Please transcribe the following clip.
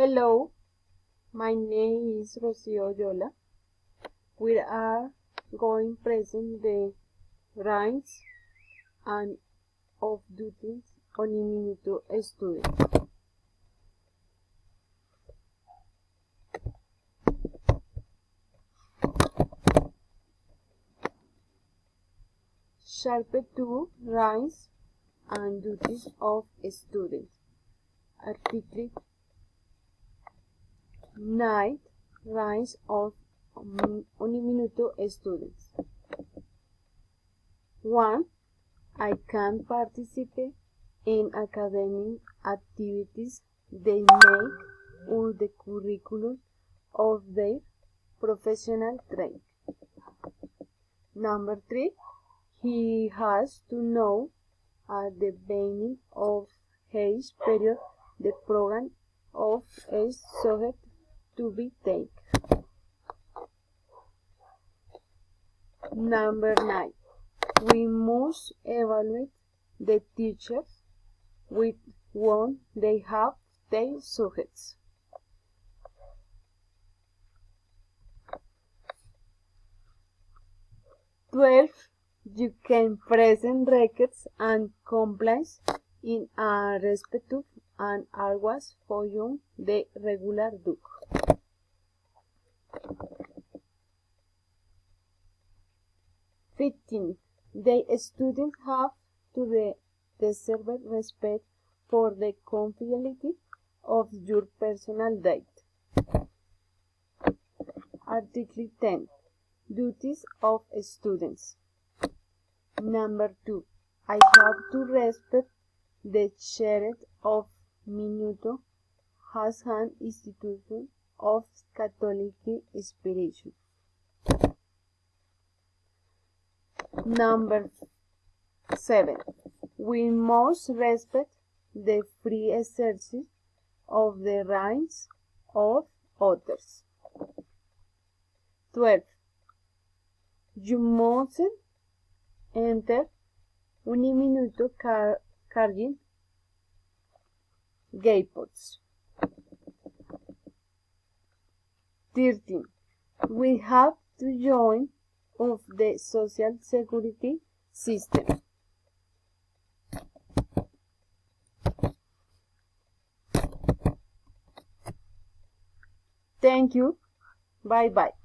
Hello, my name is Rocio Oyola. We are going present the rights and of duties on a minuto student. Chapter 2 Rights and duties of students. Article 9 Rights of Uniminuto students. 1. I can participate in academic activities they make with the curriculum of their professional trade. Number 3. He has to know at the beginning of each period the program of each subject to be taken. Number 9. We must evaluate the teachers with whom they have their subjects. You can present records and complaints in a respective and always follow the regular doc. 15. The students have to deserve respect for the confidentiality of your personal data. Article 10. Duties of students. Number 2. I have to respect the charter of Minuto as an institution of Catholic inspiration. Number 7. We must respect the free exercise of the rights of others. 12. You mustn't enter Uniminuto carrying gateposts. 13. We have to join of the social security system. Thank you. Bye bye.